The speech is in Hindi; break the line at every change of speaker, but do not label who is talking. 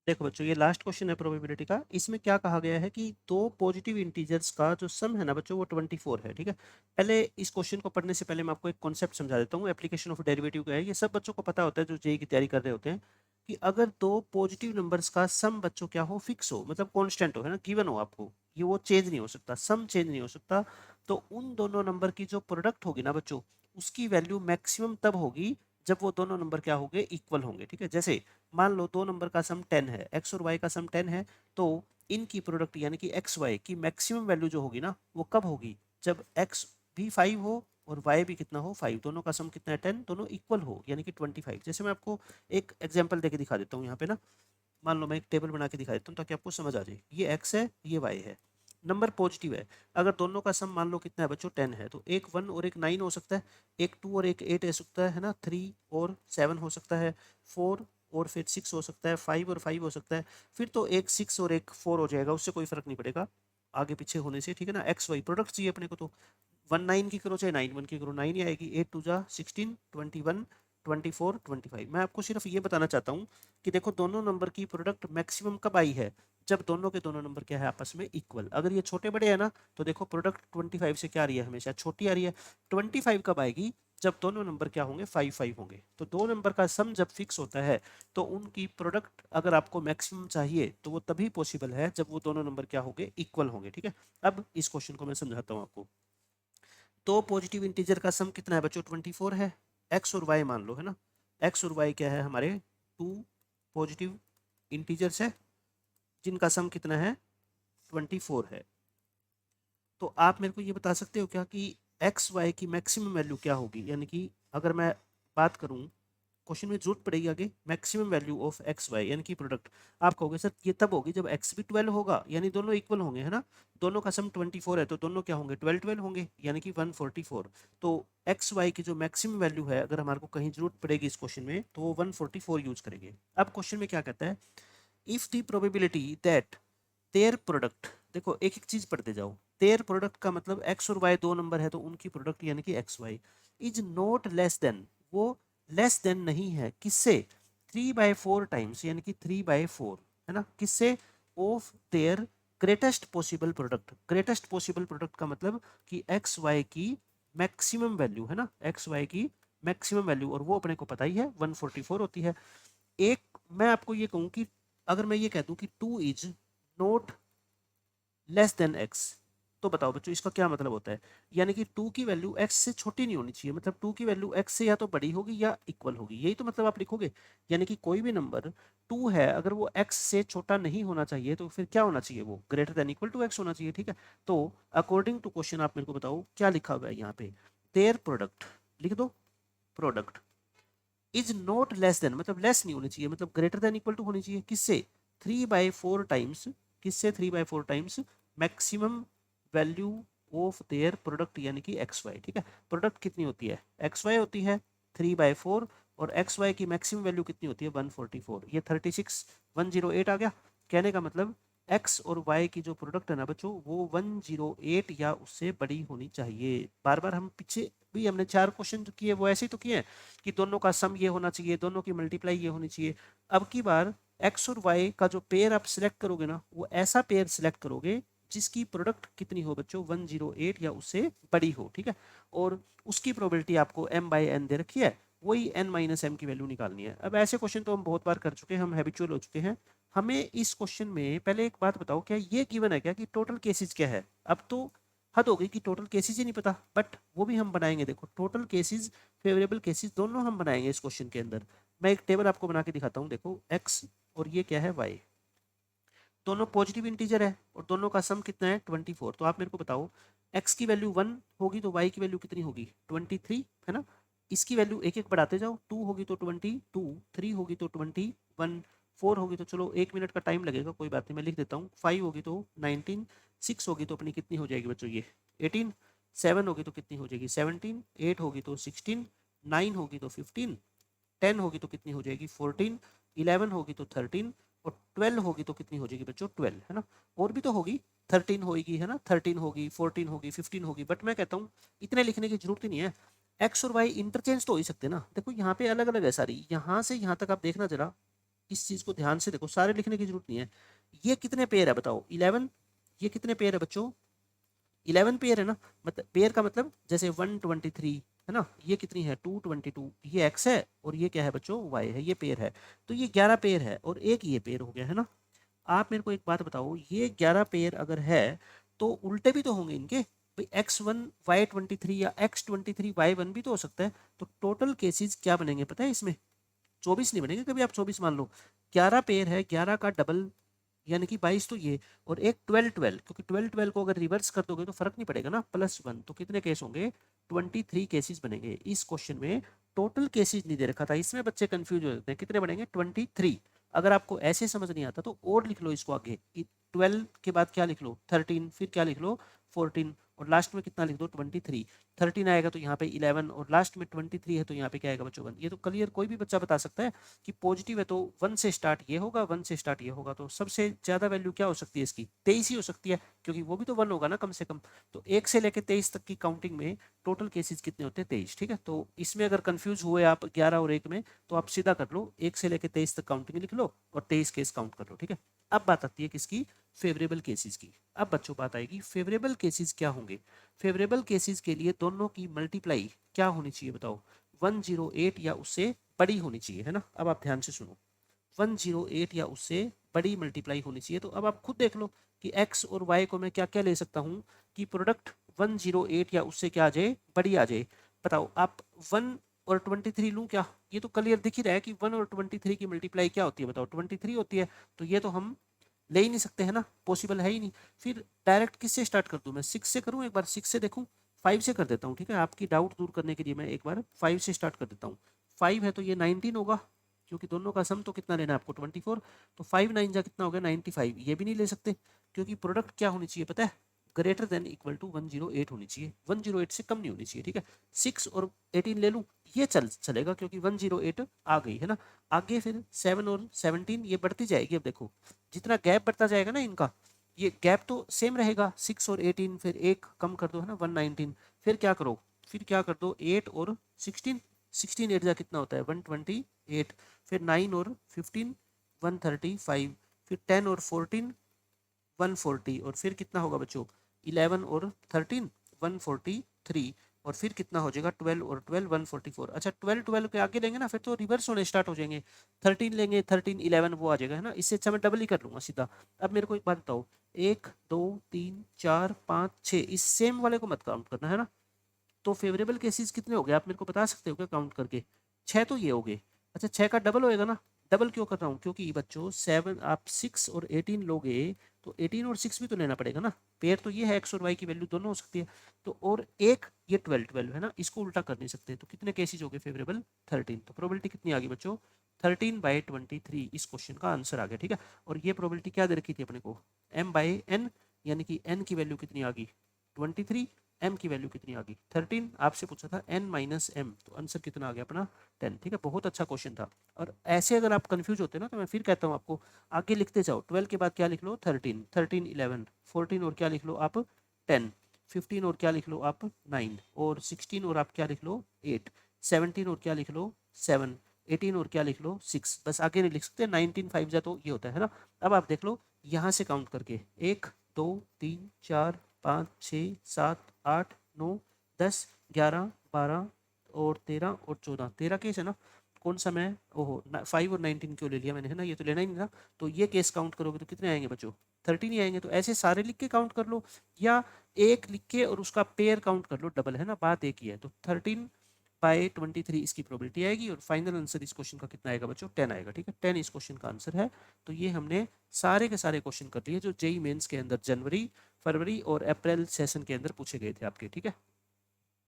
देखो बच्चों, ये लास्ट क्वेश्चन है प्रोबेबिलिटी का। इसमें क्या कहा गया है कि दो पॉजिटिव इंटीजर्स का जो सम है ना बच्चों, वो 24 है। ठीक है, पहले इस क्वेश्चन को पढ़ने से पहले मैं आपको एक कॉन्सेप्ट समझा देता हूँ। एप्लीकेशन ऑफ डेरिवेटिव क्या है, ये सब बच्चों को पता होता है जो जेई की तैयारी कर रहे होते हैं, कि अगर दो पॉजिटिव नंबर्स का सम बच्चों क्या हो, फिक्स हो, मतलब कॉन्स्टेंट हो, है ना, गिवन हो आपको, ये वो चेंज नहीं हो सकता, सम चेंज नहीं हो सकता, तो उन दोनों नंबर की जो प्रोडक्ट होगी ना बच्चों, उसकी वैल्यू मैक्सिमम तब होगी जब वो दोनों नंबर क्या होंगे, इक्वल होंगे। ठीक है, जैसे मान लो दो नंबर का सम 10 है, एक्स और वाई का सम 10 है, तो इनकी प्रोडक्ट यानी कि एक्स वाई की मैक्सिमम वैल्यू जो होगी ना, वो कब होगी, जब एक्स भी 5 हो और वाई भी कितना हो, 5, दोनों का सम कितना है 10, दोनों इक्वल हो यानी कि 25। जैसे मैं आपको एक एग्जांपल देके दिखा देता हूँ यहाँ पे ना, मान लो मैं एक टेबल बना के दिखा देता हूँ ताकि आपको समझ आ जाए। ये एक्स है, ये वाई है, नंबर पॉजिटिव है। अगर दोनों का सम मान लो कितना है बच्चों, 10 है, तो एक 1 और एक 9 हो सकता है, एक 2 और एक 8 हो सकता है ना, 3 और 7 हो सकता है, 4 और फिर 6 हो सकता है, 5 और 5 हो सकता है, फिर तो एक 6 और एक 4 हो जाएगा, उससे कोई फर्क नहीं पड़ेगा आगे पीछे होने से। ठीक है ना, एक्स वाई प्रोडक्ट चाहिए अपने को, तो 1 9 की करो चाहे 9 1 की करो, 9 ही आएगी। 8 2 जा 16, 21, 24, 25। मैं आपको सिर्फ ये बताना चाहता हूँ कि देखो दोनों नंबर की प्रोडक्ट मैक्सिमम कब आई है, जब दोनों के दोनों नंबर क्या है, आपस में इक्वल। अगर ये छोटे बड़े है ना, तो देखो प्रोडक्ट 25 से क्या आ रही है, हमेशा छोटी आ रही है। 25 कब आएगी, जब दोनों नंबर क्या होंगे, 5 5 होंगे। तो दो नंबर का सम जब फिक्स होता है, तो उनकी प्रोडक्ट अगर आपको मैक्सिमम चाहिए तो वो तभी पॉसिबल है जब वो दोनों नंबर क्या होंगे, इक्वल होंगे। ठीक है, अब इस क्वेश्चन को मैं समझाता हूँ आपको। तो पॉजिटिव इंटीजर का सम कितना है बच्चों, 24 है। एक्स और वाई मान लो, है ना, एक्स और वाई क्या है हमारे, टू पॉजिटिव इंटीजर्स है जिनका सम कितना है, 24 है। तो आप मेरे को ये बता सकते हो क्या कि एक्स वाई की मैक्सिमम वैल्यू क्या होगी, यानी कि अगर मैं बात करूं, क्वेश्चन में जरूरत पड़ेगी आगे, maximum value of X Y यानी कि प्रोडक्ट। आप कहोगे सर ये तब होगी जब एक्स भी 12 होगा, यानी दोनों इक्वल होंगे, है ना, दोनों का सम 24 है, तो दोनों क्या होंगे, 12 12 होंगे, यानी कि 144। तो एक्स वाई की जो मैक्सिमम वैल्यू है, अगर हमारे को कहीं जरूरत पड़ेगी इस क्वेश्चन में, तो वो 144 यूज करेंगे। अब क्वेश्चन में क्या कहता है, if the probability that their product, देखो एक एक चीज पढ़ते जाओ। देयर प्रोडक्ट का मतलब एक्स और वाई दो नंबर है, तो उनकी प्रोडक्ट यानी कि X Y is not less than, वो लेस देन नहीं है किससे, 3/4 टाइम्स, यानी कि 3/4, है ना, किससे, of their greatest possible product. Greatest possible product का मतलब कि एक्स वाई की मैक्सिमम वैल्यू, है ना, एक्स वाई की मैक्सिमम वैल्यू, और वो अपने को पता ही है 144 होती है। एक मैं आपको ये कहूं कि अगर मैं ये कह दूं कि 2 is not less then x, तो बताओ बच्चों इसका क्या मतलब होता है। यानी कि 2 की वैल्यू x से छोटी नहीं होनी चाहिए, मतलब 2 की वैल्यू x से या तो बड़ी होगी या इक्वल होगी, यही तो मतलब आप लिखोगे। यानी कि कोई भी नंबर 2 है, अगर वो x से छोटा नहीं होना चाहिए, तो फिर क्या होना चाहिए, वो greater than equal to x होना चाहिए। ठीक है, तो अकॉर्डिंग टू क्वेश्चन आप मेरे को बताओ क्या लिखा हुआ है यहाँ पे, देयर प्रोडक्ट लिख दो, product is not less then, मतलब लेस नहीं होनी चाहिए, मतलब ग्रेटर देन इक्वल टू होनी चाहिए, किससे, 3/4 टाइम्स, किससे, 3/4 times maximum value of their product यानी कि एक्स वाई। ठीक है, प्रोडक्ट कितनी होती है, एक्स वाई होती है 3/4, और एक्स वाई की मैक्सिमम वैल्यू कितनी होती है, 144, ये 36 108 आ गया। कहने का मतलब एक्स और वाई की जो प्रोडक्ट है ना बच्चों, वो 108 या उससे बड़ी होनी चाहिए। बार बार हम पीछे भी हमने 4 क्वेश्चन जो किए वो ऐसे ही तो किए हैं कि दोनों का सम ये होना चाहिए, दोनों की मल्टीप्लाई ये होनी चाहिए। अब की बार एक्स और वाई का जो पेयर आप सिलेक्ट करोगे ना, वो ऐसा पेयर सिलेक्ट करोगे जिसकी प्रोडक्ट कितनी हो बच्चों, 108 या उससे बड़ी हो। ठीक है, और उसकी प्रोबेबिलिटी आपको m/n दे रखी है, वही n-m की वैल्यू निकालनी है। अब ऐसे क्वेश्चन तो हम बहुत बार कर चुके हैं, हम हैबिचुअल हो चुके हैं। हमें इस क्वेश्चन में पहले एक बात बताओ, क्या ये गिवन है क्या कि टोटल केसेस क्या है। अब तो हद हो गई कि टोटल केसेस ही नहीं पता, बट वो भी हम बनाएंगे। देखो टोटल केसेस, फेवरेबल केसेस दोनों हम बनाएंगे इस क्वेश्चन के अंदर। मैं एक टेबल आपको बना के दिखाता हूँ, देखो एक्स और ये क्या है वाई, दोनों पॉजिटिव इंटीजर है और दोनों का सम कितना है 24। तो आप मेरे को बताओ एक्स की वैल्यू 1 होगी तो वाई की वैल्यू कितनी होगी, 23, है ना। इसकी वैल्यू एक एक बढ़ाते जाओ, 2 होगी तो 22, 3 होगी तो 21, 4 होगी तो चलो 1 मिनट का टाइम लगेगा, कोई बात नहीं मैं लिख देता हूँ, 5 होगी तो 19, 6 होगी तो अपनी कितनी हो जाएगी बच्चों ये 18, 7 होगी तो कितनी हो जाएगी 17, 8 होगी तो 16, 9 होगी तो 15, 10 होगी तो कितनी हो जाएगी 14, 11 होगी तो 13, और 12 होगी तो कितनी हो जाएगी बच्चों 12, है ना। और भी तो होगी, 13 होगी, है ना, 13 होगी, 14 होगी, 15 होगी, बट मैं कहता हूँ इतने लिखने की जरूरत ही नहीं है। एक्स और वाई इंटरचेंज तो हो ही सकते हैं ना। देखो यहाँ पे अलग अलग है सारी, यहाँ से यहाँ तक आप देखना जरा, इस चीज को ध्यान से देखो, सारे लिखने की जरूरत नहीं है। ये कितने पेयर है बताओ, 11। ये कितने पेयर है बच्चों, 11 पेयर है ना। मतलब पेयर का मतलब जैसे 123 है ना, ये कितनी है 222, ये x है और ये क्या है बच्चों y है, ये पेयर है। तो ये 11 पेयर है और एक ये पेयर हो गया है ना। आप मेरे को एक बात बताओ, ये 11 पेयर अगर है तो उल्टे भी तो होंगे इनके भाई, x1 y23 या x23 y1 भी तो हो सकता है। तो टोटल केसेस क्या बनेंगे पता है इसमें, 24 नहीं बनेंगे कभी, आप 24 मान लो। 11 पेयर है, 11 का डबल यानी कि 22 तो ये, और एक 12 12, क्योंकि 12 12 को अगर रिवर्स कर दोगे तो फर्क नहीं पड़ेगा ना, +1, तो कितने केस होंगे 23 केसेस बनेंगे। इस क्वेश्चन में टोटल केसेस नहीं दे रखा था, इसमें बच्चे कंफ्यूज हो जाते हैं, कितने बनेंगे 23। अगर आपको ऐसे समझ नहीं आता तो और लिख लो इसको आगे, 12 के बाद क्या लिख लो 13, फिर क्या लिख लो 14, और लास्ट में कितना लिख दो 23। 13 आएगा तो यहाँ पे 11, और लास्ट में 23 है तो यहाँ पे क्या आएगा बच्चों 1। ये तो क्लियर कोई भी बच्चा बता सकता है कि पॉजिटिव है तो 1 से स्टार्ट ये होगा, 1 से स्टार्ट ये होगा। तो सबसे ज्यादा वैल्यू क्या हो सकती है इसकी, 23 ही हो सकती है, क्योंकि वो भी तो 1 होगा ना कम से कम। तो 1 से लेकर 23 तक की काउंटिंग में टोटल केसेस कितने होते हैं 23, ठीक है। तो इसमें अगर कंफ्यूज हुए आप 11 और 1 में, तो आप सीधा कर लो, 1 से लेकर 23 तक काउंटिंग लिख लो और 23 केस काउंट कर लो, ठीक है। अब बात आती है किसकी, फेवरेबल केसेस की। अब बच्चों बात आएगी फेवरेबल केसेस क्या होंगे। फेवरेबल केसेस के लिए दोनों की मल्टीप्लाई क्या होनी चाहिए बताओ, 108 या उससे बड़ी होनी चाहिए, है ना। अब आप ध्यान से सुनो, 108 या उससे बड़ी मल्टीप्लाई होनी चाहिए। तो अब आप खुद देख लो कि x और y को मैं क्या क्या ले सकता हूँ कि प्रोडक्ट 108 या उससे क्या आ जाए, बड़ी आ जाए। बताओ आप 1 और 23 लूँ क्या, ये तो क्लियर दिख ही रहा है कि 1 और 23 की मल्टीप्लाई क्या होती है बताओ 23 होती है। तो ये तो हम ले ही नहीं सकते है ना, पॉसिबल है ही नहीं। फिर डायरेक्ट किससे स्टार्ट कर दूं मैं, 6 से करूं, एक बार 6 से देखूं, 5 से कर देता हूं, ठीक है। आपकी डाउट दूर करने के लिए मैं एक बार 5 से स्टार्ट कर देता हूं। 5 है तो ये 19 होगा, क्योंकि दोनों का सम तो कितना लेना है आपको 24। तो 5 9 जा कितना हो गया 95। ये भी नहीं ले सकते क्योंकि प्रोडक्ट क्या होनी चाहिए पता है, ग्रेटर देन इक्वल टू 108 होनी चाहिए, 108 से कम नहीं होनी चाहिए, ठीक है। 6 और 18 ले लूं, ये चलेगा क्योंकि 108 आ गई है ना। आगे फिर 7 और 17 ये बढ़ती जाएगी। अब देखो जितना गैप बढ़ता जाएगा ना इनका, ये गैप तो सेम रहेगा, 6 और 18, फिर एक कम कर दो है ना 119। फिर क्या करो, फिर क्या कर दो 8 और 16, 16 8 जा कितना होता है 128। फिर 9 और 15 135। फिर 10 और 14 140, और फिर कितना होगा बच्चों 11 और 13 143। और फिर कितना हो जाएगा 12 और 12 144। अच्छा 12 12 के आगे लेंगे ना फिर तो रिवर्स होने स्टार्ट हो जाएंगे, 13 लेंगे 13 11 वो आ जाएगा है ना। इससे अच्छा मैं डबल ही कर लूंगा सीधा। अब मेरे को एक बात बताओ, 1 2 3 4 5 6, इस सेम वाले को मत काउंट करना है ना। तो फेवरेबल केसेस कितने हो गए आप मेरे को बता सकते हो क्या काउंट करके, 6 तो ये हो गए। अच्छा 6 का डबल होएगा ना, डबल क्यों कर रहा हूँ क्योंकि बच्चों 7 आप 6 और 18 लोगे तो 18 और 6 भी तो लेना पड़ेगा ना। पेयर तो ये है x और y की वैल्यू दोनों हो सकती है। तो और एक ये 12 12 है ना, इसको उल्टा कर नहीं सकते। तो कितने केसेस हो गए फेवरेबल 13। तो प्रोबेबिलिटी कितनी आ गई बच्चों 13/23, इस क्वेश्चन का आंसर आ गया, ठीक है। और ये प्रोबेबिलिटी क्या दे रखी थी अपने को m/n, यानी कि n की वैल्यू कितनी आ गई 23, m की वैल्यू कितनी आ गई 13। आपसे पूछा था n माइनस m, तो आंसर कितना आ गया अपना 10, ठीक है। बहुत अच्छा क्वेश्चन था। और ऐसे अगर आप कंफ्यूज होते ना तो मैं फिर कहता हूँ आपको आगे लिखते जाओ, 12 के बाद क्या लिख लो 13, 13 11, 14 और क्या लिख लो आप 10, 15 और क्या लिख लो आप 9, और 16 और आप क्या लिख लो 8, 17 और क्या लिख लो 7, 18 और क्या लिख लो 6। बस आगे नहीं लिख सकते, 19 5 जा तो ये होता है ना। अब आप देख लो यहाँ से काउंट करके 1 2 3 4 5 6 7 8 9 10 11 12 और 13 और 14, 13 केस है ना। कौन सा मैं ओहो 5 और 19 क्यों ले लिया मैंने, है ना, ये तो लेना ही नहीं था। तो ये केस काउंट करोगे तो कितने आएंगे बच्चों 13 ही आएंगे। तो ऐसे सारे लिख के काउंट कर लो, या एक लिख के और उसका पेयर काउंट कर लो, डबल है ना, बात एक ही है। तो 13/23 इसकी प्रोबेबिलिटी आएगी। और फाइनल आंसर इस क्वेश्चन का कितना आएगा बच्चों 10 आएगा, ठीक है। 10 इस क्वेश्चन का आंसर है। तो ये हमने सारे के सारे क्वेश्चन कर लिए जो जेई मेंस के अंदर जनवरी फरवरी और अप्रैल सेशन के अंदर पूछे गए थे आपके, ठीक है।